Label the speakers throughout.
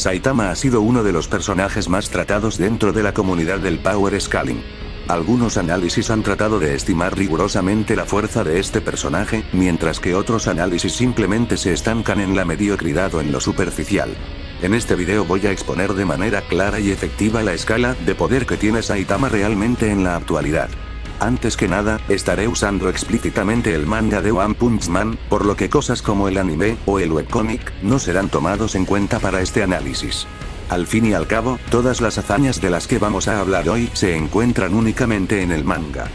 Speaker 1: Saitama ha sido uno de los personajes más tratados dentro de la comunidad del Power Scaling. Algunos análisis han tratado de estimar rigurosamente la fuerza de este personaje, mientras que otros análisis simplemente se estancan en la mediocridad o en lo superficial. En este video voy a exponer de manera clara y efectiva la escala de poder que tiene Saitama realmente en la actualidad. Antes que nada, estaré usando explícitamente el manga de One Punch Man, por lo que cosas como el anime o el webcomic no serán tomados en cuenta para este análisis. Al fin y al cabo, todas las hazañas de las que vamos a hablar hoy se encuentran únicamente en el manga.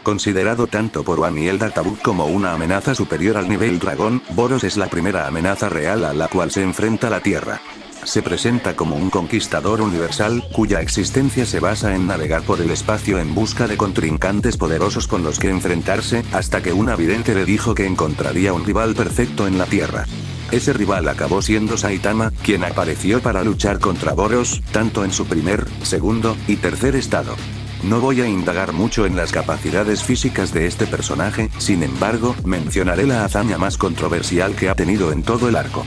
Speaker 1: Considerado tanto por One y el Databook como una amenaza superior al nivel dragón, Boros es la primera amenaza real a la cual se enfrenta la Tierra. Se presenta como un conquistador universal, cuya existencia se basa en navegar por el espacio en busca de contrincantes poderosos con los que enfrentarse, hasta que un vidente le dijo que encontraría un rival perfecto en la Tierra. Ese rival acabó siendo Saitama, quien apareció para luchar contra Boros, tanto en su primer, segundo y tercer estado. No voy a indagar mucho en las capacidades físicas de este personaje, sin embargo, mencionaré la hazaña más controversial que ha tenido en todo el arco.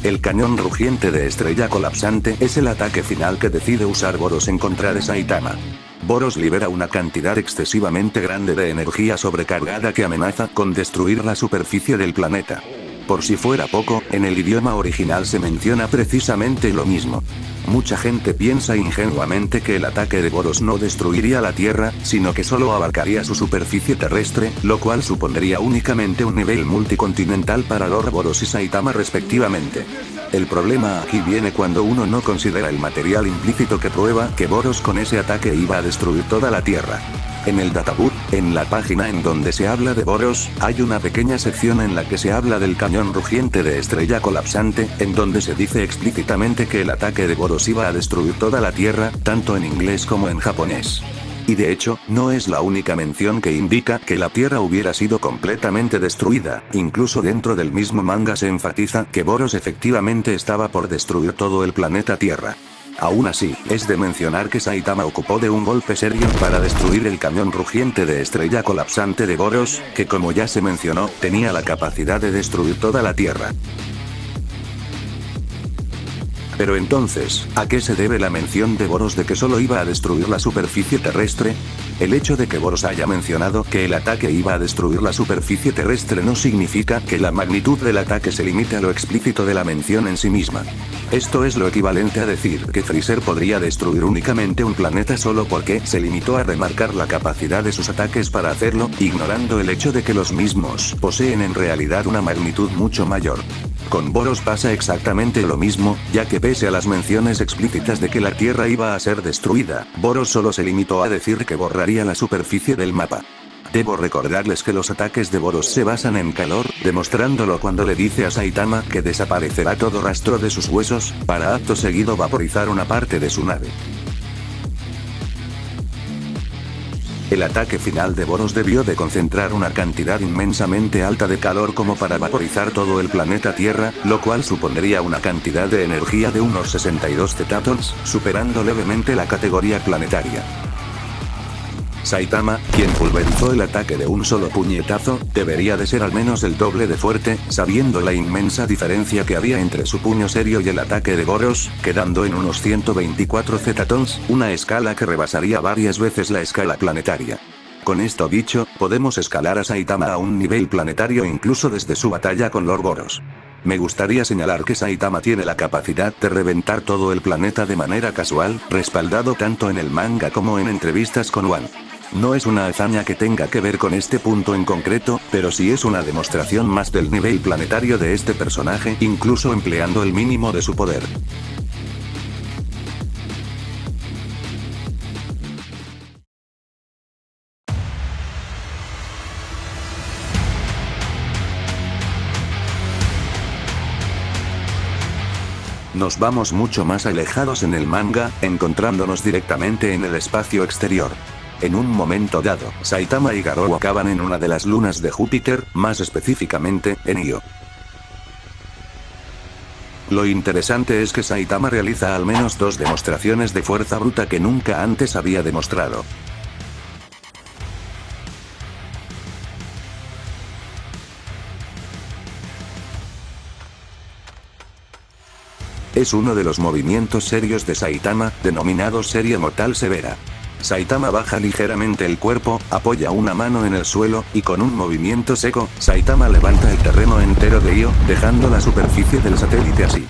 Speaker 1: El cañón rugiente de estrella colapsante es el ataque final que decide usar Boros en contra de Saitama. Boros libera una cantidad excesivamente grande de energía sobrecargada que amenaza con destruir la superficie del planeta. Por si fuera poco, en el idioma original se menciona precisamente lo mismo. Mucha gente piensa ingenuamente que el ataque de Boros no destruiría la Tierra, sino que solo abarcaría su superficie terrestre, lo cual supondría únicamente un nivel multicontinental para Lord Boros y Saitama respectivamente. El problema aquí viene cuando uno no considera el material implícito que prueba que Boros con ese ataque iba a destruir toda la Tierra. En el Databook, en la página en donde se habla de Boros, hay una pequeña sección en la que se habla del cañón rugiente de estrella colapsante, en donde se dice explícitamente que el ataque de Boros iba a destruir toda la Tierra, tanto en inglés como en japonés. Y de hecho, no es la única mención que indica que la Tierra hubiera sido completamente destruida, incluso dentro del mismo manga se enfatiza que Boros efectivamente estaba por destruir todo el planeta Tierra. Aún así, es de mencionar que Saitama ocupó de un golpe serio para destruir el cañón rugiente de estrella colapsante de Boros, que como ya se mencionó, tenía la capacidad de destruir toda la Tierra. Pero entonces, ¿a qué se debe la mención de Boros de que solo iba a destruir la superficie terrestre? El hecho de que Boros haya mencionado que el ataque iba a destruir la superficie terrestre no significa que la magnitud del ataque se limite a lo explícito de la mención en sí misma. Esto es lo equivalente a decir que Freezer podría destruir únicamente un planeta solo porque se limitó a remarcar la capacidad de sus ataques para hacerlo, ignorando el hecho de que los mismos poseen en realidad una magnitud mucho mayor. Con Boros pasa exactamente lo mismo, ya que pese a las menciones explícitas de que la Tierra iba a ser destruida, Boros solo se limitó a decir que borraría la superficie del mapa. Debo recordarles que los ataques de Boros se basan en calor, demostrándolo cuando le dice a Saitama que desaparecerá todo rastro de sus huesos, para acto seguido vaporizar una parte de su nave. El ataque final de Boros debió de concentrar una cantidad inmensamente alta de calor como para vaporizar todo el planeta Tierra, lo cual supondría una cantidad de energía de unos 62 zetatons, superando levemente la categoría planetaria. Saitama, quien pulverizó el ataque de un solo puñetazo, debería de ser al menos el doble de fuerte, sabiendo la inmensa diferencia que había entre su puño serio y el ataque de Boros, quedando en unos 124 zetatons, una escala que rebasaría varias veces la escala planetaria. Con esto dicho, podemos escalar a Saitama a un nivel planetario incluso desde su batalla con Lord Boros. Me gustaría señalar que Saitama tiene la capacidad de reventar todo el planeta de manera casual, respaldado tanto en el manga como en entrevistas con One. No es una hazaña que tenga que ver con este punto en concreto, pero sí es una demostración más del nivel planetario de este personaje, incluso empleando el mínimo de su poder. Nos vamos mucho más alejados en el manga, encontrándonos directamente en el espacio exterior. En un momento dado, Saitama y Garou acaban en una de las lunas de Júpiter, más específicamente, en Io. Lo interesante es que Saitama realiza al menos 2 demostraciones de fuerza bruta que nunca antes había demostrado. Es uno de los movimientos serios de Saitama, denominado serie mortal severa. Saitama baja ligeramente el cuerpo, apoya una mano en el suelo, y con un movimiento seco, Saitama levanta el terreno entero de Io, dejando la superficie del satélite así.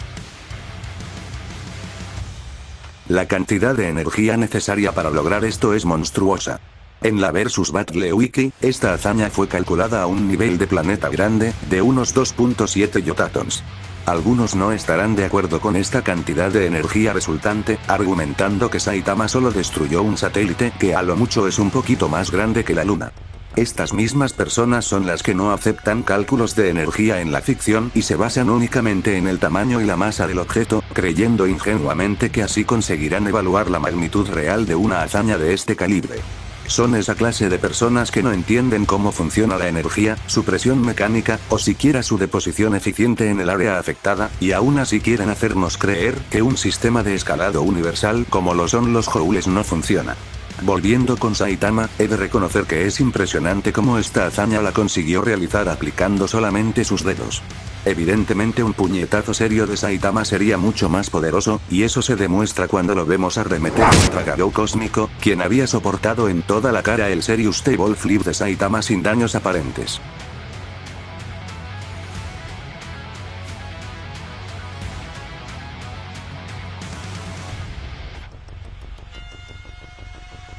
Speaker 1: La cantidad de energía necesaria para lograr esto es monstruosa. En la Versus Battle Wiki, esta hazaña fue calculada a un nivel de planeta grande, de unos 2.7 yotatons. Algunos no estarán de acuerdo con esta cantidad de energía resultante, argumentando que Saitama solo destruyó un satélite que a lo mucho es un poquito más grande que la Luna. Estas mismas personas son las que no aceptan cálculos de energía en la ficción y se basan únicamente en el tamaño y la masa del objeto, creyendo ingenuamente que así conseguirán evaluar la magnitud real de una hazaña de este calibre. Son esa clase de personas que no entienden cómo funciona la energía, su presión mecánica, o siquiera su deposición eficiente en el área afectada, y aún así quieren hacernos creer que un sistema de escalado universal como lo son los joules no funciona. Volviendo con Saitama, he de reconocer que es impresionante cómo esta hazaña la consiguió realizar aplicando solamente sus dedos. Evidentemente un puñetazo serio de Saitama sería mucho más poderoso, y eso se demuestra cuando lo vemos arremeter contra Garou Cósmico, quien había soportado en toda la cara el Serious Table Flip de Saitama sin daños aparentes.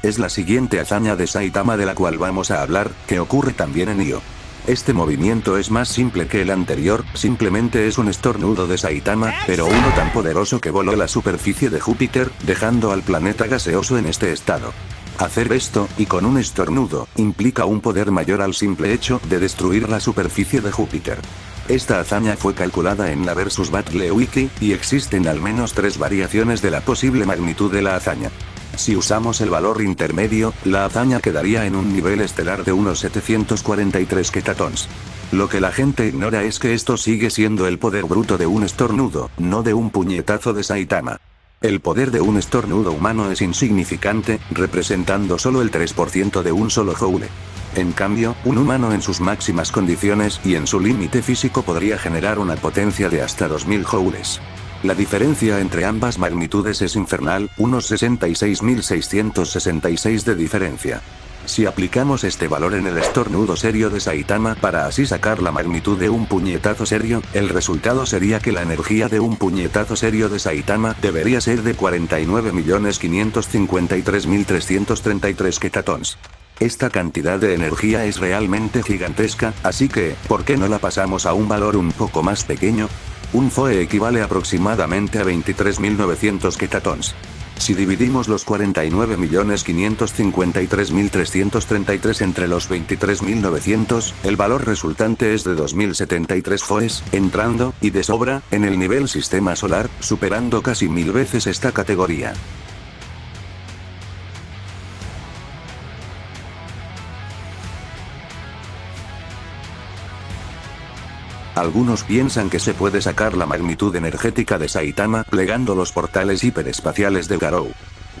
Speaker 1: Es la siguiente hazaña de Saitama de la cual vamos a hablar, que ocurre también en Io. Este movimiento es más simple que el anterior, simplemente es un estornudo de Saitama, pero uno tan poderoso que voló la superficie de Júpiter, dejando al planeta gaseoso en este estado. Hacer esto, y con un estornudo, implica un poder mayor al simple hecho de destruir la superficie de Júpiter. Esta hazaña fue calculada en la Versus Battle Wiki, y existen al menos 3 variaciones de la posible magnitud de la hazaña. Si usamos el valor intermedio, la hazaña quedaría en un nivel estelar de unos 743 ketatons. Lo que la gente ignora es que esto sigue siendo el poder bruto de un estornudo, no de un puñetazo de Saitama. El poder de un estornudo humano es insignificante, representando solo el 3% de un solo joule. En cambio, un humano en sus máximas condiciones y en su límite físico podría generar una potencia de hasta 2000 joules. La diferencia entre ambas magnitudes es infernal, unos 66.666 de diferencia. Si aplicamos este valor en el estornudo serio de Saitama para así sacar la magnitud de un puñetazo serio, el resultado sería que la energía de un puñetazo serio de Saitama debería ser de 49.553.333 ketatons. Esta cantidad de energía es realmente gigantesca, así que, ¿por qué no la pasamos a un valor un poco más pequeño? Un FOE equivale aproximadamente a 23.900 ketatons. Si dividimos los 49.553.333 entre los 23.900, el valor resultante es de 2.073 FOEs, entrando, y de sobra, en el nivel sistema solar, superando casi 1000 veces esta categoría. Algunos piensan que se puede sacar la magnitud energética de Saitama plegando los portales hiperespaciales de Garou.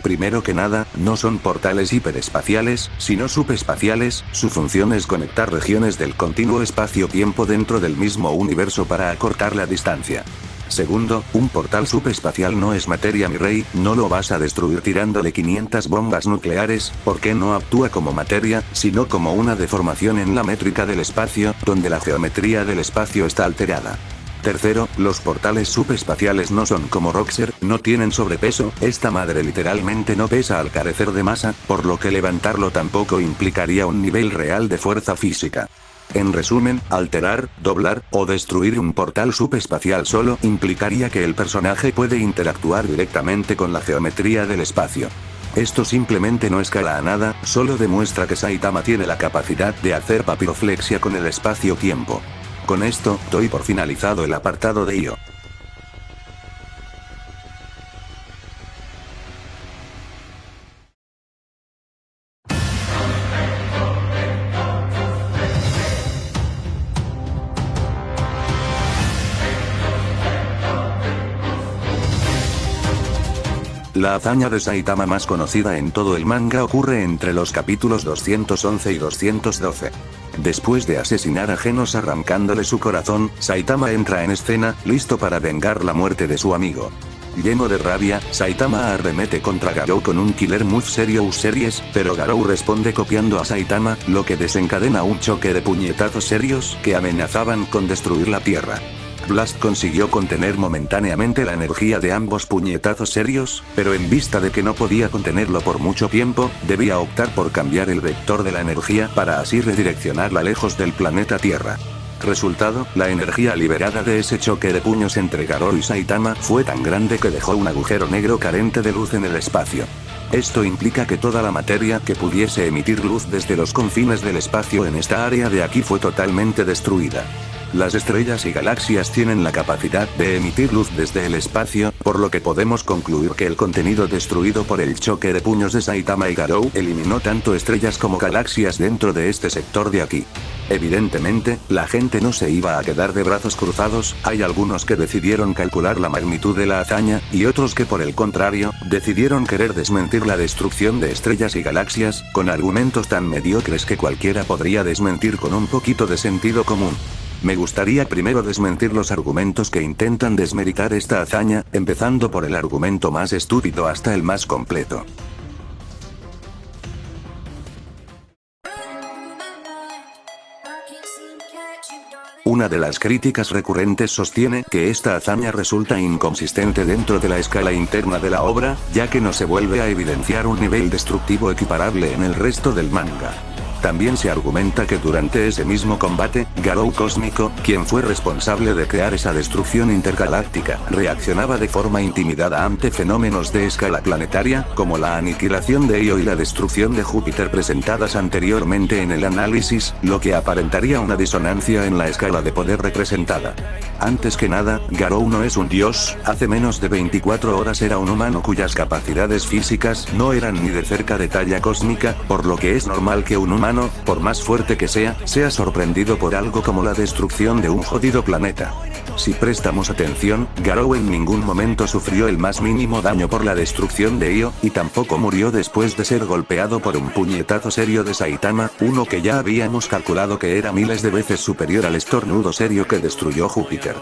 Speaker 1: Primero que nada, no son portales hiperespaciales, sino subespaciales, su función es conectar regiones del continuo espacio-tiempo dentro del mismo universo para acortar la distancia. Segundo, un portal subespacial no es materia mi rey, no lo vas a destruir tirándole 500 bombas nucleares, porque no actúa como materia, sino como una deformación en la métrica del espacio, donde la geometría del espacio está alterada. Tercero, los portales subespaciales no son como Roxer, no tienen sobrepeso, esta madre literalmente no pesa al carecer de masa, por lo que levantarlo tampoco implicaría un nivel real de fuerza física. En resumen, alterar, doblar, o destruir un portal subespacial solo implicaría que el personaje puede interactuar directamente con la geometría del espacio. Esto simplemente no escala a nada, solo demuestra que Saitama tiene la capacidad de hacer papiroflexia con el espacio-tiempo. Con esto, doy por finalizado el apartado de Io. La hazaña de Saitama más conocida en todo el manga ocurre entre los capítulos 211 y 212. Después de asesinar a Genos arrancándole su corazón, Saitama entra en escena, listo para vengar la muerte de su amigo. Lleno de rabia, Saitama arremete contra Garou con un killer move serio series, pero Garou responde copiando a Saitama, lo que desencadena un choque de puñetazos serios que amenazaban con destruir la Tierra. Blast consiguió contener momentáneamente la energía de ambos puñetazos serios, pero en vista de que no podía contenerlo por mucho tiempo, debía optar por cambiar el vector de la energía para así redireccionarla lejos del planeta Tierra. Resultado, la energía liberada de ese choque de puños entre Garou y Saitama fue tan grande que dejó un agujero negro carente de luz en el espacio. Esto implica que toda la materia que pudiese emitir luz desde los confines del espacio en esta área de aquí fue totalmente destruida. Las estrellas y galaxias tienen la capacidad de emitir luz desde el espacio, por lo que podemos concluir que el contenido destruido por el choque de puños de Saitama y Garou eliminó tanto estrellas como galaxias dentro de este sector de aquí. Evidentemente, la gente no se iba a quedar de brazos cruzados, hay algunos que decidieron calcular la magnitud de la hazaña, y otros que por el contrario, decidieron querer desmentir la destrucción de estrellas y galaxias, con argumentos tan mediocres que cualquiera podría desmentir con un poquito de sentido común. Me gustaría primero desmentir los argumentos que intentan desmeritar esta hazaña, empezando por el argumento más estúpido hasta el más completo. Una de las críticas recurrentes sostiene que esta hazaña resulta inconsistente dentro de la escala interna de la obra, ya que no se vuelve a evidenciar un nivel destructivo equiparable en el resto del manga. También se argumenta que durante ese mismo combate, Garou Cósmico, quien fue responsable de crear esa destrucción intergaláctica, reaccionaba de forma intimidada ante fenómenos de escala planetaria, como la aniquilación de Io y la destrucción de Júpiter presentadas anteriormente en el análisis, lo que aparentaría una disonancia en la escala de poder representada. Antes que nada, Garou no es un dios, hace menos de 24 horas era un humano cuyas capacidades físicas no eran ni de cerca de talla cósmica, por lo que es normal que un humano, por más fuerte que sea sorprendido por algo como la destrucción de un jodido planeta. Si prestamos atención, Garou en ningún momento sufrió el más mínimo daño por la destrucción de Io, y tampoco murió después de ser golpeado por un puñetazo serio de Saitama, uno que ya habíamos calculado que era miles de veces superior al estornudo serio que destruyó Júpiter.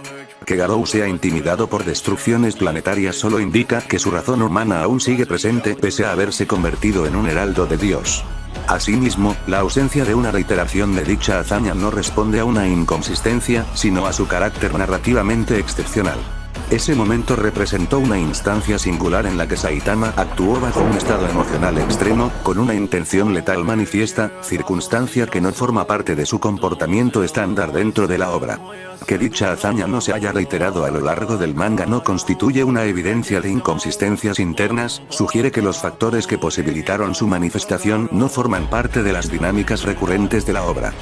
Speaker 1: Que Garou sea intimidado por destrucciones planetarias solo indica que su razón humana aún sigue presente pese a haberse convertido en un heraldo de Dios. Asimismo, la ausencia de una reiteración de dicha hazaña no responde a una inconsistencia, sino a su carácter narrativamente excepcional. Ese momento representó una instancia singular en la que Saitama actuó bajo un estado emocional extremo, con una intención letal manifiesta, circunstancia que no forma parte de su comportamiento estándar dentro de la obra. Que dicha hazaña no se haya reiterado a lo largo del manga no constituye una evidencia de inconsistencias internas, sugiere que los factores que posibilitaron su manifestación no forman parte de las dinámicas recurrentes de la obra.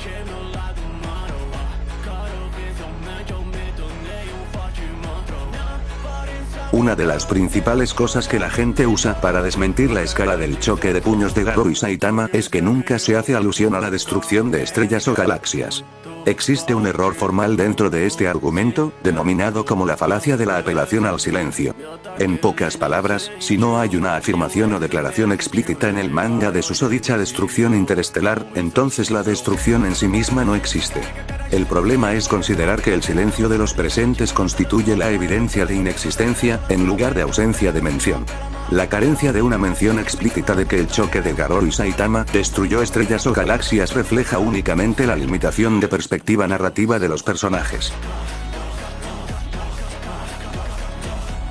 Speaker 1: Una de las principales cosas que la gente usa para desmentir la escala del choque de puños de Garou y Saitama es que nunca se hace alusión a la destrucción de estrellas o galaxias. Existe un error formal dentro de este argumento, denominado como la falacia de la apelación al silencio. En pocas palabras, si no hay una afirmación o declaración explícita en el manga de susodicha destrucción interestelar, entonces la destrucción en sí misma no existe. El problema es considerar que el silencio de los presentes constituye la evidencia de inexistencia, en lugar de ausencia de mención. La carencia de una mención explícita de que el choque de Garou y Saitama destruyó estrellas o galaxias refleja únicamente la limitación de perspectiva narrativa de los personajes.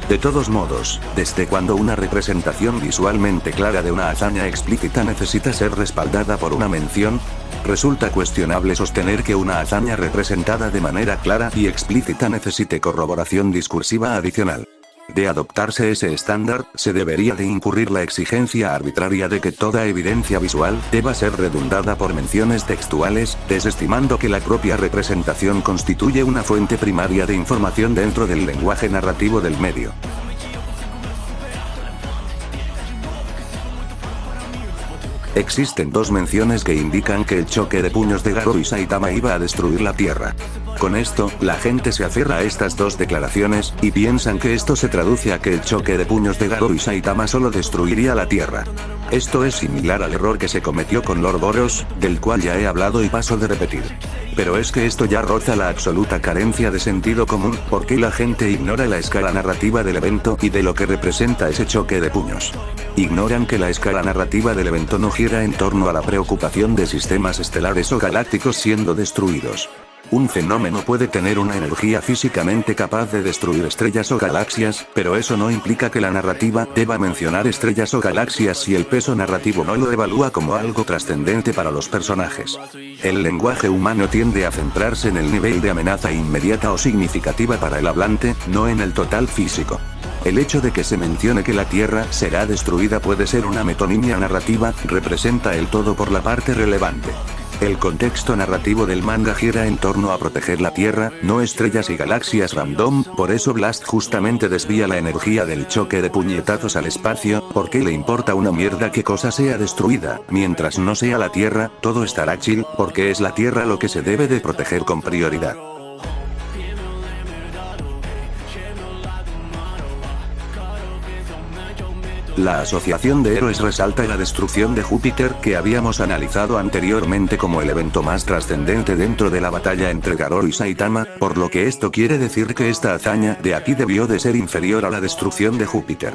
Speaker 1: De todos modos, desde cuando una representación visualmente clara de una hazaña explícita necesita ser respaldada por una mención, resulta cuestionable sostener que una hazaña representada de manera clara y explícita necesite corroboración discursiva adicional. De adoptarse ese estándar, se debería de incurrir la exigencia arbitraria de que toda evidencia visual deba ser redundada por menciones textuales, desestimando que la propia representación constituye una fuente primaria de información dentro del lenguaje narrativo del medio. Existen dos menciones que indican que el choque de puños de Garou y Saitama iba a destruir la Tierra. Con esto, la gente se aferra a estas dos declaraciones, y piensan que esto se traduce a que el choque de puños de Garou y Saitama solo destruiría la Tierra. Esto es similar al error que se cometió con Lord Boros, del cual ya he hablado y paso de repetir. Pero es que esto ya roza la absoluta carencia de sentido común, porque la gente ignora la escala narrativa del evento y de lo que representa ese choque de puños. Ignoran que la escala narrativa del evento no gira en torno a la preocupación de sistemas estelares o galácticos siendo destruidos. Un fenómeno puede tener una energía físicamente capaz de destruir estrellas o galaxias, pero eso no implica que la narrativa deba mencionar estrellas o galaxias si el peso narrativo no lo evalúa como algo trascendente para los personajes. El lenguaje humano tiende a centrarse en el nivel de amenaza inmediata o significativa para el hablante, no en el total físico. El hecho de que se mencione que la Tierra será destruida puede ser una metonimia narrativa, representa el todo por la parte relevante. El contexto narrativo del manga gira en torno a proteger la Tierra, no estrellas y galaxias random, por eso Blast justamente desvía la energía del choque de puñetazos al espacio, porque le importa una mierda qué cosa sea destruida, mientras no sea la Tierra, todo estará chill, porque es la Tierra lo que se debe de proteger con prioridad. La asociación de héroes resalta la destrucción de Júpiter que habíamos analizado anteriormente como el evento más trascendente dentro de la batalla entre Garou y Saitama, por lo que esto quiere decir que esta hazaña de aquí debió de ser inferior a la destrucción de Júpiter.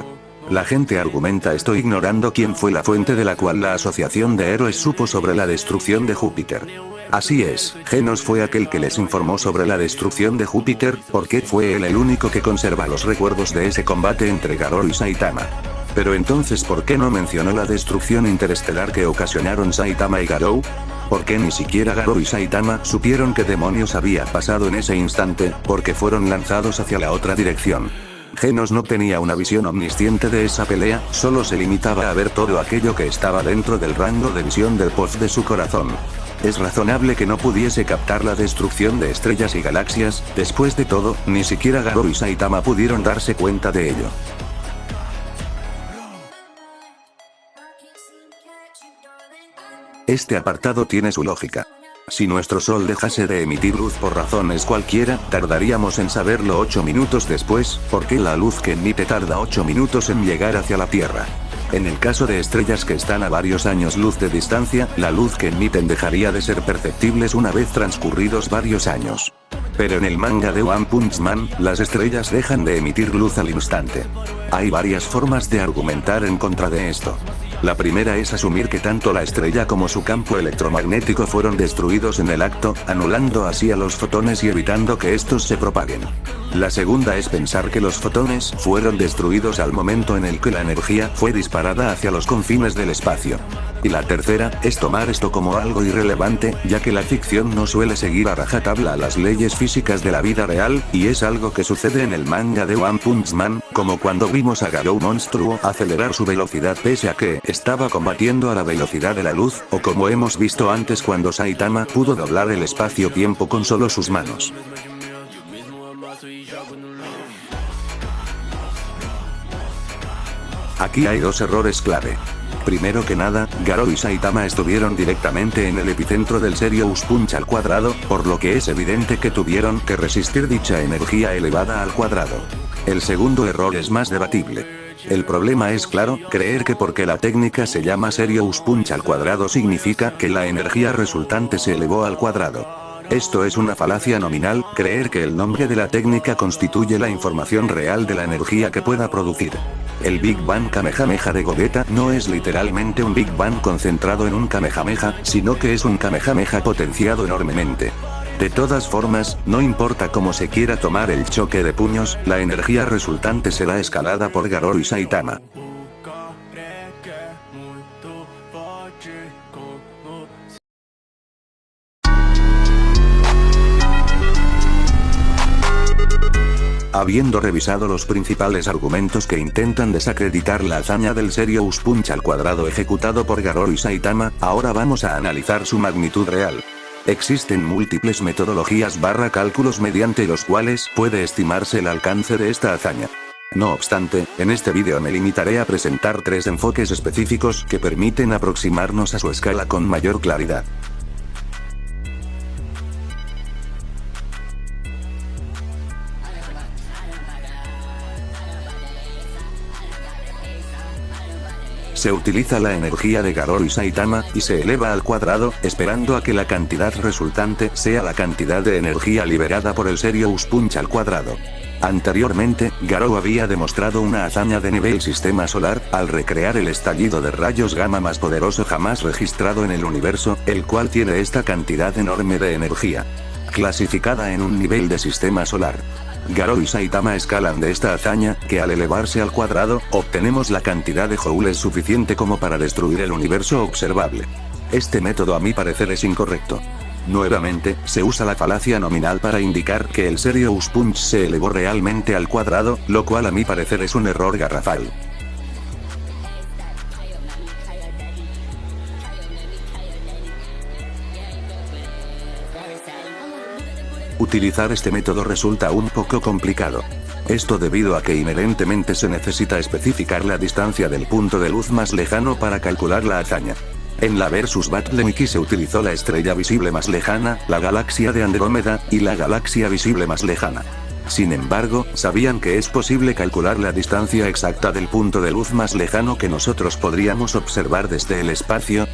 Speaker 1: La gente argumenta esto ignorando quién fue la fuente de la cual la asociación de héroes supo sobre la destrucción de Júpiter. Así es, Genos fue aquel que les informó sobre la destrucción de Júpiter, porque fue él el único que conserva los recuerdos de ese combate entre Garou y Saitama. Pero entonces, ¿por qué no mencionó la destrucción interestelar que ocasionaron Saitama y Garou? ¿Por qué ni siquiera Garou y Saitama supieron qué demonios había pasado en ese instante, porque fueron lanzados hacia la otra dirección? Genos no tenía una visión omnisciente de esa pelea, solo se limitaba a ver todo aquello que estaba dentro del rango de visión del poz de su corazón. Es razonable que no pudiese captar la destrucción de estrellas y galaxias, después de todo, ni siquiera Garou y Saitama pudieron darse cuenta de ello. Este apartado tiene su lógica. Si nuestro Sol dejase de emitir luz por razones cualquiera, tardaríamos en saberlo 8 minutos después, porque la luz que emite tarda 8 minutos en llegar hacia la Tierra. En el caso de estrellas que están a varios años luz de distancia, la luz que emiten dejaría de ser perceptibles una vez transcurridos varios años. Pero en el manga de One Punch Man, las estrellas dejan de emitir luz al instante. Hay varias formas de argumentar en contra de esto. La primera es asumir que tanto la estrella como su campo electromagnético fueron destruidos en el acto, anulando así a los fotones y evitando que estos se propaguen. La segunda es pensar que los fotones fueron destruidos al momento en el que la energía fue disparada hacia los confines del espacio. Y la tercera es tomar esto como algo irrelevante, ya que la ficción no suele seguir a rajatabla las leyes físicas de la vida real, y es algo que sucede en el manga de One Punch Man, como cuando vimos a Garou monstruo acelerar su velocidad pese a que estaba combatiendo a la velocidad de la luz, o como hemos visto antes cuando Saitama pudo doblar el espacio-tiempo con solo sus manos. Aquí hay dos errores clave. Primero que nada, Garou y Saitama estuvieron directamente en el epicentro del Serious Punch al cuadrado, por lo que es evidente que tuvieron que resistir dicha energía elevada al cuadrado. El segundo error es más debatible. El problema es claro, creer que porque la técnica se llama Serious Punch al cuadrado significa que la energía resultante se elevó al cuadrado. Esto es una falacia nominal, creer que el nombre de la técnica constituye la información real de la energía que pueda producir. El Big Bang Kamehameha de Gogeta no es literalmente un Big Bang concentrado en un Kamehameha, sino que es un Kamehameha potenciado enormemente. De todas formas, no importa cómo se quiera tomar el choque de puños, la energía resultante será escalada por Garou y Saitama. Habiendo revisado los principales argumentos que intentan desacreditar la hazaña del Serious Punch al cuadrado ejecutado por Garou y Saitama, ahora vamos a analizar su magnitud real. Existen múltiples metodologías / cálculos mediante los cuales puede estimarse el alcance de esta hazaña. No obstante, en este vídeo me limitaré a presentar 3 enfoques específicos que permiten aproximarnos a su escala con mayor claridad. Se utiliza la energía de Garou y Saitama, y se eleva al cuadrado, esperando a que la cantidad resultante sea la cantidad de energía liberada por el Serious Punch al cuadrado. Anteriormente, Garou había demostrado una hazaña de nivel sistema solar, al recrear el estallido de rayos gamma más poderoso jamás registrado en el universo, el cual tiene esta cantidad enorme de energía. Clasificada en un nivel de sistema solar. Garou y Saitama escalan de esta hazaña, que al elevarse al cuadrado, obtenemos la cantidad de joules suficiente como para destruir el universo observable. Este método a mi parecer es incorrecto. Nuevamente, se usa la falacia nominal para indicar que el Serious Punch se elevó realmente al cuadrado, lo cual a mi parecer es un error garrafal. Utilizar este método resulta un poco complicado. Esto debido a que inherentemente se necesita especificar la distancia del punto de luz más lejano para calcular la hazaña. En la Versus Battle Mickey se utilizó la estrella visible más lejana, la galaxia de Andrómeda, y la galaxia visible más lejana. Sin embargo, ¿sabían que es posible calcular la distancia exacta del punto de luz más lejano que nosotros podríamos observar desde el espacio?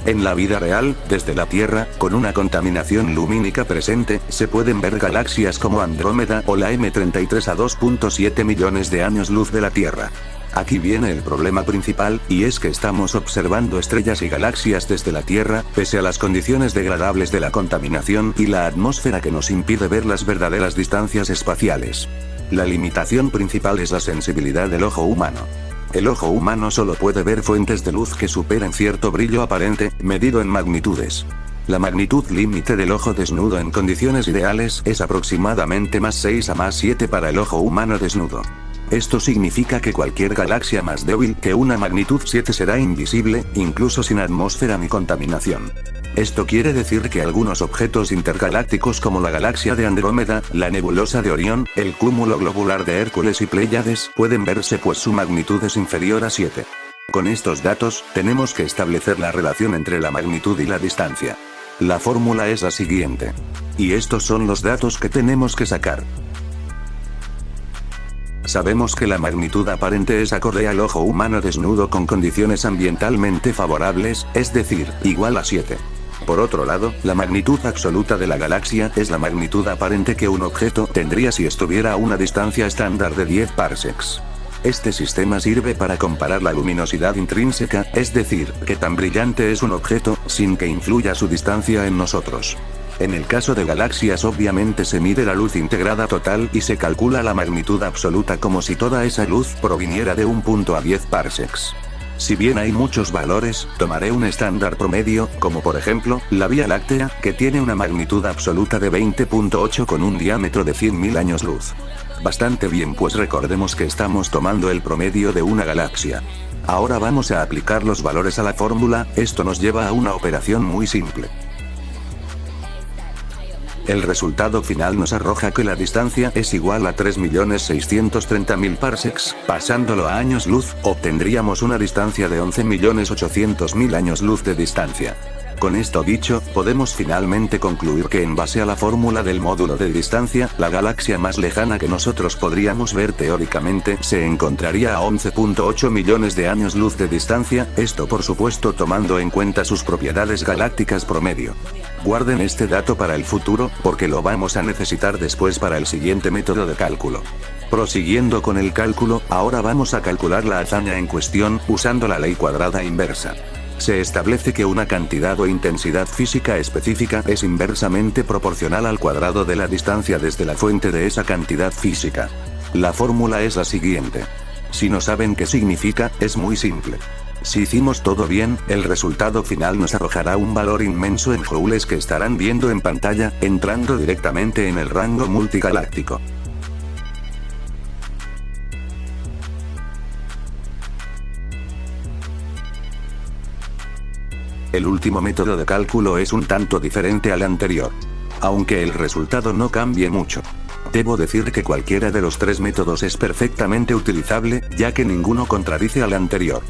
Speaker 1: En la vida real, desde la Tierra, con una contaminación lumínica presente, se pueden ver galaxias como Andrómeda o la M33 a 2.7 millones de años luz de la Tierra. Aquí viene el problema principal, y es que estamos observando estrellas y galaxias desde la Tierra, pese a las condiciones degradables de la contaminación y la atmósfera que nos impide ver las verdaderas distancias espaciales. La limitación principal es la sensibilidad del ojo humano. El ojo humano solo puede ver fuentes de luz que superen cierto brillo aparente, medido en magnitudes. La magnitud límite del ojo desnudo en condiciones ideales es aproximadamente +6 a +7 para el ojo humano desnudo. Esto significa que cualquier galaxia más débil que una magnitud 7 será invisible, incluso sin atmósfera ni contaminación. Esto quiere decir que algunos objetos intergalácticos como la galaxia de Andrómeda, la nebulosa de Orión, el cúmulo globular de Hércules y Pléyades pueden verse pues su magnitud es inferior a 7. Con estos datos, tenemos que establecer la relación entre la magnitud y la distancia. La fórmula es la siguiente. Y estos son los datos que tenemos que sacar. Sabemos que la magnitud aparente es acorde al ojo humano desnudo con condiciones ambientalmente favorables, es decir, igual a 7. Por otro lado, la magnitud absoluta de la galaxia es la magnitud aparente que un objeto tendría si estuviera a una distancia estándar de 10 parsecs. Este sistema sirve para comparar la luminosidad intrínseca, es decir, qué tan brillante es un objeto, sin que influya su distancia en nosotros. En el caso de galaxias obviamente se mide la luz integrada total y se calcula la magnitud absoluta como si toda esa luz proviniera de un punto a 10 parsecs. Si bien hay muchos valores, tomaré un estándar promedio, como por ejemplo, la Vía Láctea, que tiene una magnitud absoluta de 20.8 con un diámetro de 100.000 años luz. Bastante bien, pues recordemos que estamos tomando el promedio de una galaxia. Ahora vamos a aplicar los valores a la fórmula, esto nos lleva a una operación muy simple. El resultado final nos arroja que la distancia es igual a 3.630.000 parsecs, pasándolo a años luz, obtendríamos una distancia de 11.800.000 años luz de distancia. Con esto dicho, podemos finalmente concluir que en base a la fórmula del módulo de distancia, la galaxia más lejana que nosotros podríamos ver teóricamente se encontraría a 11.8 millones de años luz de distancia, esto por supuesto tomando en cuenta sus propiedades galácticas promedio. Guarden este dato para el futuro, porque lo vamos a necesitar después para el siguiente método de cálculo. Prosiguiendo con el cálculo, ahora vamos a calcular la hazaña en cuestión, usando la ley cuadrada inversa. Se establece que una cantidad o intensidad física específica es inversamente proporcional al cuadrado de la distancia desde la fuente de esa cantidad física. La fórmula es la siguiente. Si no saben qué significa, es muy simple. Si hicimos todo bien, el resultado final nos arrojará un valor inmenso en joules que estarán viendo en pantalla, entrando directamente en el rango multigaláctico. El último método de cálculo es un tanto diferente al anterior. Aunque el resultado no cambie mucho. Debo decir que cualquiera de los tres métodos es perfectamente utilizable, ya que ninguno contradice al anterior.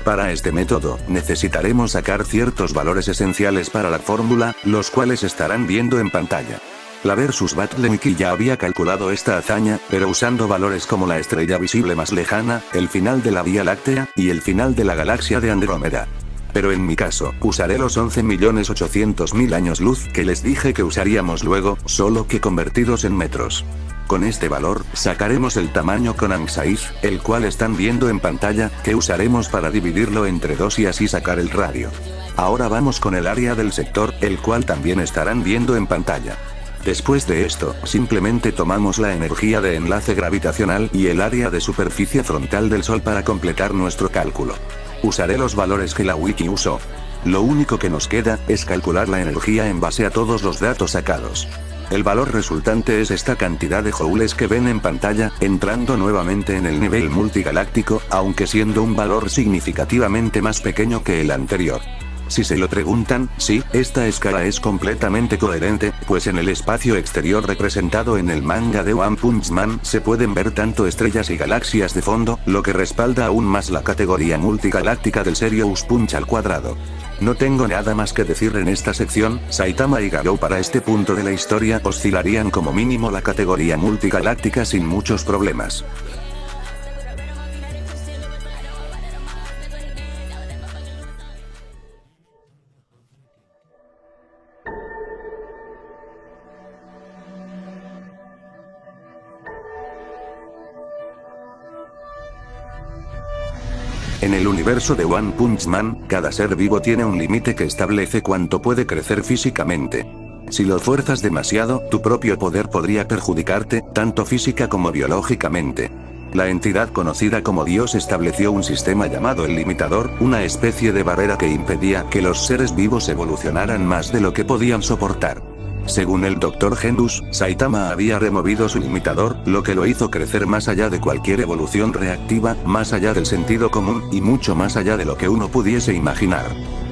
Speaker 1: Para este método, necesitaremos sacar ciertos valores esenciales para la fórmula, los cuales estarán viendo en pantalla. La Versus Battle Wiki ya había calculado esta hazaña, pero usando valores como la estrella visible más lejana, el final de la Vía Láctea, y el final de la galaxia de Andrómeda. Pero en mi caso, usaré los 11.800.000 años luz que les dije que usaríamos luego, solo que convertidos en metros. Con este valor, sacaremos el tamaño con Anxaiz, el cual están viendo en pantalla, que usaremos para dividirlo entre 2 y así sacar el radio. Ahora vamos con el área del sector, el cual también estarán viendo en pantalla. Después de esto, simplemente tomamos la energía de enlace gravitacional y el área de superficie frontal del Sol para completar nuestro cálculo. Usaré los valores que la wiki usó. Lo único que nos queda es calcular la energía en base a todos los datos sacados. El valor resultante es esta cantidad de joules que ven en pantalla, entrando nuevamente en el nivel multigaláctico, aunque siendo un valor significativamente más pequeño que el anterior. Si se lo preguntan, sí, esta escala es completamente coherente, pues en el espacio exterior representado en el manga de One Punch Man se pueden ver tanto estrellas y galaxias de fondo, lo que respalda aún más la categoría multigaláctica del Serious Punch al cuadrado. No tengo nada más que decir en esta sección. Saitama y Garou para este punto de la historia oscilarían como mínimo la categoría multigaláctica sin muchos problemas. En el universo de One Punch Man, cada ser vivo tiene un límite que establece cuánto puede crecer físicamente. Si lo fuerzas demasiado, tu propio poder podría perjudicarte, tanto física como biológicamente. La entidad conocida como Dios estableció un sistema llamado el limitador, una especie de barrera que impedía que los seres vivos evolucionaran más de lo que podían soportar. Según el Dr. Genus, Saitama había removido su limitador, lo que lo hizo crecer más allá de cualquier evolución reactiva, más allá del sentido común, y mucho más allá de lo que uno pudiese imaginar.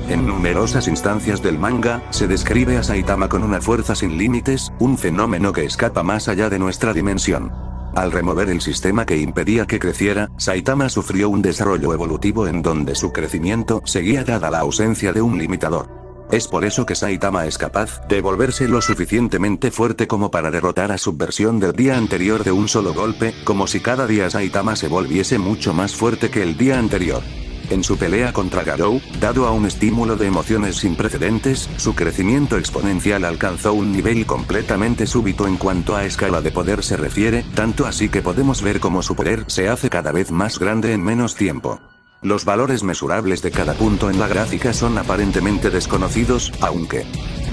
Speaker 1: En numerosas instancias del manga, se describe a Saitama con una fuerza sin límites, un fenómeno que escapa más allá de nuestra dimensión. Al remover el sistema que impedía que creciera, Saitama sufrió un desarrollo evolutivo en donde su crecimiento seguía dada la ausencia de un limitador. Es por eso que Saitama es capaz de volverse lo suficientemente fuerte como para derrotar a su versión del día anterior de un solo golpe, como si cada día Saitama se volviese mucho más fuerte que el día anterior. En su pelea contra Garou, dado a un estímulo de emociones sin precedentes, su crecimiento exponencial alcanzó un nivel completamente súbito en cuanto a escala de poder se refiere, tanto así que podemos ver cómo su poder se hace cada vez más grande en menos tiempo. Los valores mesurables de cada punto en la gráfica son aparentemente desconocidos, aunque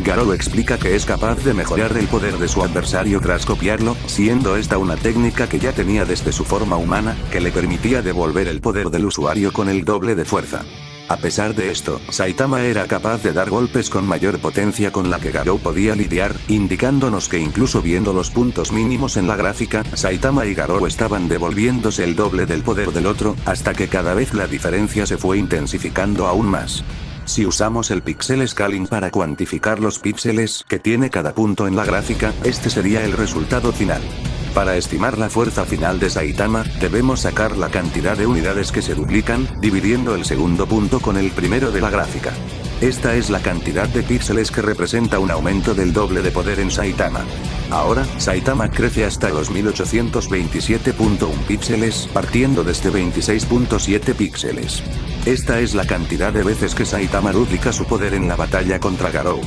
Speaker 1: Garou explica que es capaz de mejorar el poder de su adversario tras copiarlo, siendo esta una técnica que ya tenía desde su forma humana, que le permitía devolver el poder del usuario con el doble de fuerza. A pesar de esto, Saitama era capaz de dar golpes con mayor potencia con la que Garou podía lidiar, indicándonos que incluso viendo los puntos mínimos en la gráfica, Saitama y Garou estaban devolviéndose el doble del poder del otro, hasta que cada vez la diferencia se fue intensificando aún más. Si usamos el pixel scaling para cuantificar los píxeles que tiene cada punto en la gráfica, este sería el resultado final. Para estimar la fuerza final de Saitama, debemos sacar la cantidad de unidades que se duplican, dividiendo el segundo punto con el primero de la gráfica. Esta es la cantidad de píxeles que representa un aumento del doble de poder en Saitama. Ahora, Saitama crece hasta los 1827.1 píxeles, partiendo desde 26.7 píxeles. Esta es la cantidad de veces que Saitama duplica su poder en la batalla contra Garou.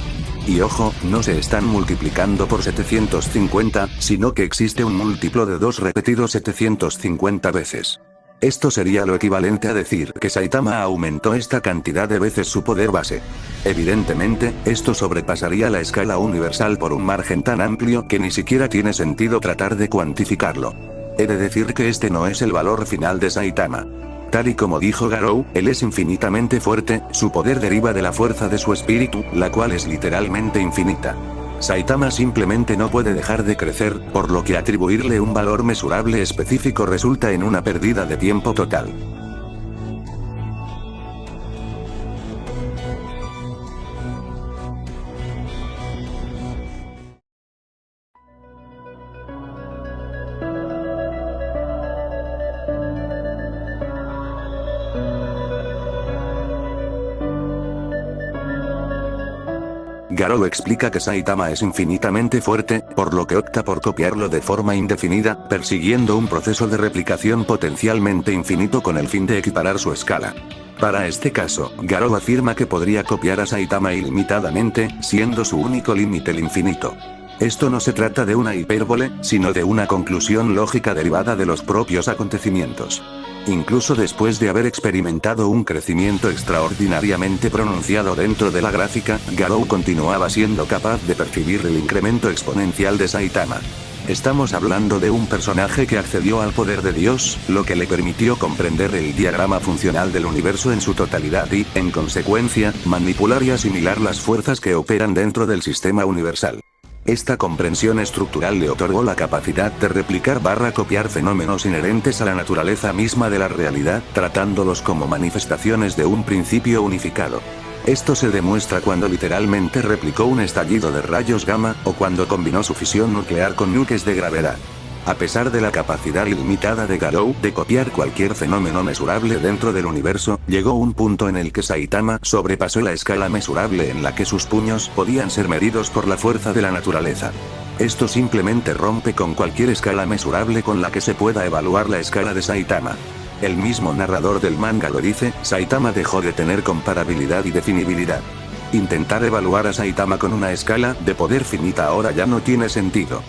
Speaker 1: Y ojo, no se están multiplicando por 750, sino que existe un múltiplo de 2 repetido 750 veces. Esto sería lo equivalente a decir que Saitama aumentó esta cantidad de veces su poder base. Evidentemente, esto sobrepasaría la escala universal por un margen tan amplio que ni siquiera tiene sentido tratar de cuantificarlo. He de decir que este no es el valor final de Saitama. Tal y como dijo Garou, él es infinitamente fuerte, su poder deriva de la fuerza de su espíritu, la cual es literalmente infinita. Saitama simplemente no puede dejar de crecer, por lo que atribuirle un valor mesurable específico resulta en una pérdida de tiempo total. Garou explica que Saitama es infinitamente fuerte, por lo que opta por copiarlo de forma indefinida, persiguiendo un proceso de replicación potencialmente infinito con el fin de equiparar su escala. Para este caso, Garou afirma que podría copiar a Saitama ilimitadamente, siendo su único límite el infinito. Esto no se trata de una hipérbole, sino de una conclusión lógica derivada de los propios acontecimientos. Incluso después de haber experimentado un crecimiento extraordinariamente pronunciado dentro de la gráfica, Garou continuaba siendo capaz de percibir el incremento exponencial de Saitama. Estamos hablando de un personaje que accedió al poder de Dios, lo que le permitió comprender el diagrama funcional del universo en su totalidad y, en consecuencia, manipular y asimilar las fuerzas que operan dentro del sistema universal. Esta comprensión estructural le otorgó la capacidad de replicar/copiar fenómenos inherentes a la naturaleza misma de la realidad, tratándolos como manifestaciones de un principio unificado. Esto se demuestra cuando literalmente replicó un estallido de rayos gamma, o cuando combinó su fisión nuclear con nuques de gravedad. A pesar de la capacidad ilimitada de Garou de copiar cualquier fenómeno mesurable dentro del universo, llegó un punto en el que Saitama sobrepasó la escala mesurable en la que sus puños podían ser medidos por la fuerza de la naturaleza. Esto simplemente rompe con cualquier escala mesurable con la que se pueda evaluar la escala de Saitama. El mismo narrador del manga lo dice, Saitama dejó de tener comparabilidad y definibilidad. Intentar evaluar a Saitama con una escala de poder finita ahora ya no tiene sentido.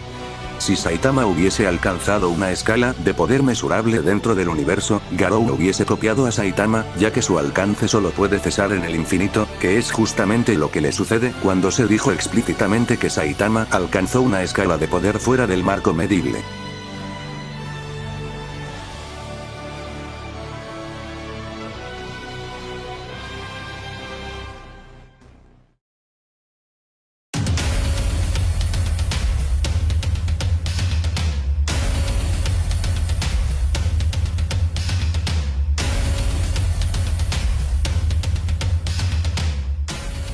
Speaker 1: Si Saitama hubiese alcanzado una escala de poder mesurable dentro del universo, Garou hubiese copiado a Saitama, ya que su alcance solo puede cesar en el infinito, que es justamente lo que le sucede cuando se dijo explícitamente que Saitama alcanzó una escala de poder fuera del marco medible.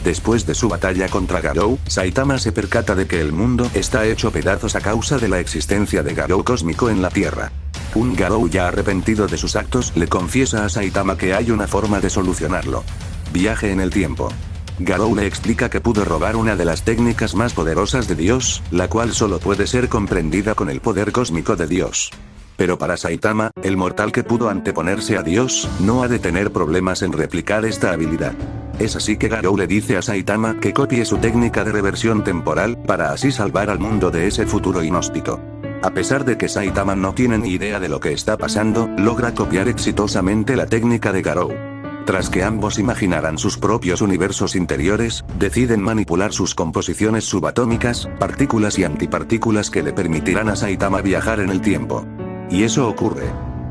Speaker 1: Después de su batalla contra Garou, Saitama se percata de que el mundo está hecho pedazos a causa de la existencia de Garou cósmico en la Tierra. Un Garou ya arrepentido de sus actos le confiesa a Saitama que hay una forma de solucionarlo. Viaje en el tiempo. Garou le explica que pudo robar una de las técnicas más poderosas de Dios, la cual solo puede ser comprendida con el poder cósmico de Dios. Pero para Saitama, el mortal que pudo anteponerse a Dios, no ha de tener problemas en replicar esta habilidad. Es así que Garou le dice a Saitama que copie su técnica de reversión temporal, para así salvar al mundo de ese futuro inhóspito. A pesar de que Saitama no tiene ni idea de lo que está pasando, logra copiar exitosamente la técnica de Garou. Tras que ambos imaginaran sus propios universos interiores, deciden manipular sus composiciones subatómicas, partículas y antipartículas que le permitirán a Saitama viajar en el tiempo. Y eso ocurre.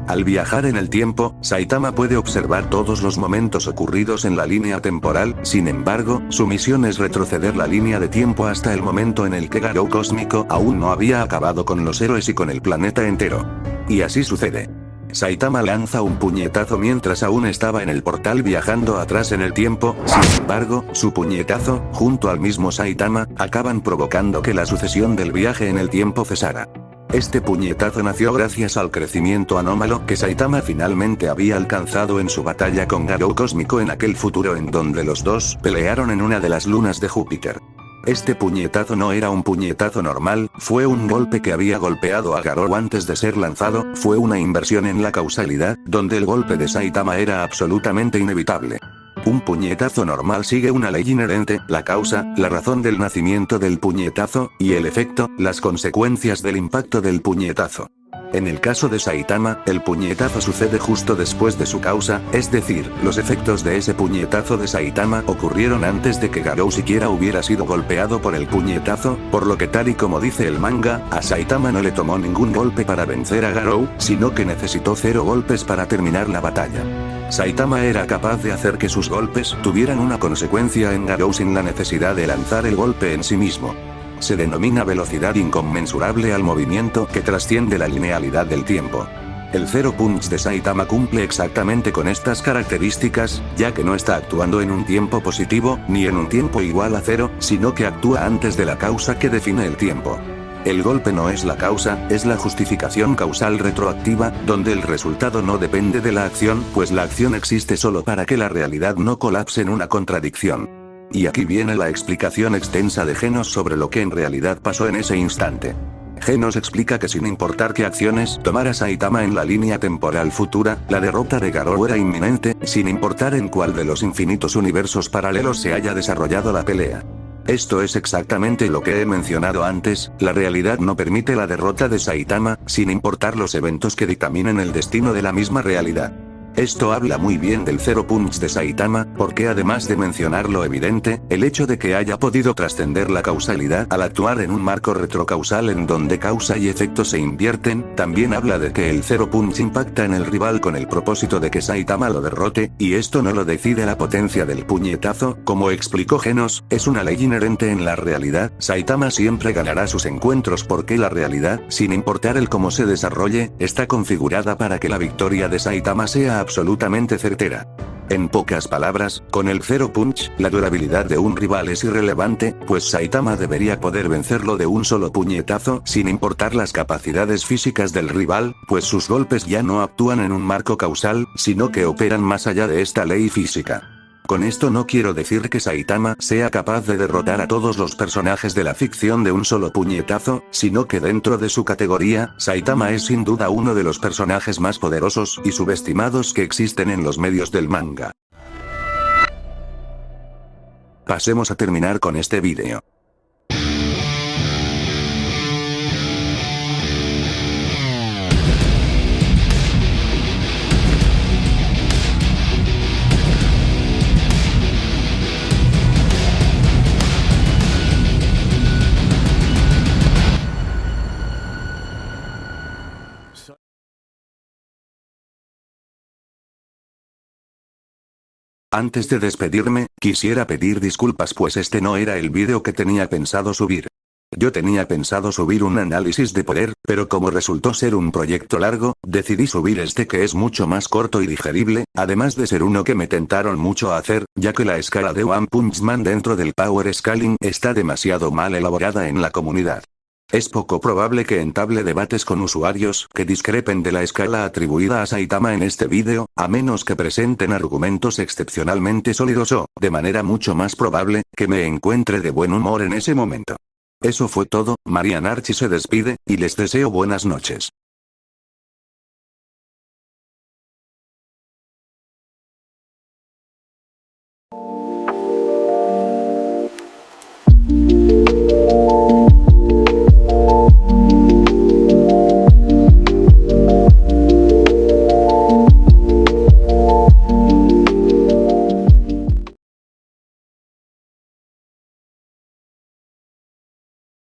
Speaker 1: Al viajar en el tiempo, Saitama puede observar todos los momentos ocurridos en la línea temporal, sin embargo, su misión es retroceder la línea de tiempo hasta el momento en el que Garou cósmico aún no había acabado con los héroes y con el planeta entero. Y así sucede. Saitama lanza un puñetazo mientras aún estaba en el portal viajando atrás en el tiempo, sin embargo, su puñetazo, junto al mismo Saitama, acaban provocando que la sucesión del viaje en el tiempo cesara. Este puñetazo nació gracias al crecimiento anómalo que Saitama finalmente había alcanzado en su batalla con Garou cósmico en aquel futuro en donde los dos pelearon en una de las lunas de Júpiter. Este puñetazo no era un puñetazo normal, fue un golpe que había golpeado a Garou antes de ser lanzado, fue una inversión en la causalidad, donde el golpe de Saitama era absolutamente inevitable. Un puñetazo normal sigue una ley inherente, la causa, la razón del nacimiento del puñetazo, y el efecto, las consecuencias del impacto del puñetazo. En el caso de Saitama, el puñetazo sucede justo después de su causa, es decir, los efectos de ese puñetazo de Saitama ocurrieron antes de que Garou siquiera hubiera sido golpeado por el puñetazo, por lo que tal y como dice el manga, a Saitama no le tomó ningún golpe para vencer a Garou, sino que necesitó 0 golpes para terminar la batalla. Saitama era capaz de hacer que sus golpes tuvieran una consecuencia en Garou sin la necesidad de lanzar el golpe en sí mismo. Se denomina velocidad inconmensurable al movimiento que trasciende la linealidad del tiempo. El Zero Punch de Saitama cumple exactamente con estas características, ya que no está actuando en un tiempo positivo, ni en un tiempo igual a 0, sino que actúa antes de la causa que define el tiempo. El golpe no es la causa, es la justificación causal retroactiva, donde el resultado no depende de la acción, pues la acción existe solo para que la realidad no colapse en una contradicción. Y aquí viene la explicación extensa de Genos sobre lo que en realidad pasó en ese instante. Genos explica que sin importar qué acciones tomara Saitama en la línea temporal futura, la derrota de Garou era inminente, sin importar en cuál de los infinitos universos paralelos se haya desarrollado la pelea. Esto es exactamente lo que he mencionado antes, la realidad no permite la derrota de Saitama, sin importar los eventos que dictaminen el destino de la misma realidad. Esto habla muy bien del Zero Punch de Saitama, porque además de mencionar lo evidente, el hecho de que haya podido trascender la causalidad al actuar en un marco retrocausal en donde causa y efecto se invierten, también habla de que el Zero Punch impacta en el rival con el propósito de que Saitama lo derrote, y esto no lo decide la potencia del puñetazo, como explicó Genos, es una ley inherente en la realidad, Saitama siempre ganará sus encuentros porque la realidad, sin importar el cómo se desarrolle, está configurada para que la victoria de Saitama sea absolutamente certera. En pocas palabras, con el Zero Punch, la durabilidad de un rival es irrelevante, pues Saitama debería poder vencerlo de un solo puñetazo, sin importar las capacidades físicas del rival, pues sus golpes ya no actúan en un marco causal, sino que operan más allá de esta ley física. Con esto no quiero decir que Saitama sea capaz de derrotar a todos los personajes de la ficción de un solo puñetazo, sino que dentro de su categoría, Saitama es sin duda uno de los personajes más poderosos y subestimados que existen en los medios del manga. Pasemos a terminar con este vídeo. Antes de despedirme, quisiera pedir disculpas pues este no era el vídeo que tenía pensado subir. Yo tenía pensado subir un análisis de poder, pero como resultó ser un proyecto largo, decidí subir este que es mucho más corto y digerible, además de ser uno que me tentaron mucho a hacer, ya que la escala de One Punch Man dentro del Power Scaling está demasiado mal elaborada en la comunidad. Es poco probable que entable debates con usuarios que discrepen de la escala atribuida a Saitama en este vídeo, a menos que presenten argumentos excepcionalmente sólidos o, de manera mucho más probable, que me encuentre de buen humor en ese momento. Eso fue todo, Marian Archie se despide, y les deseo buenas noches.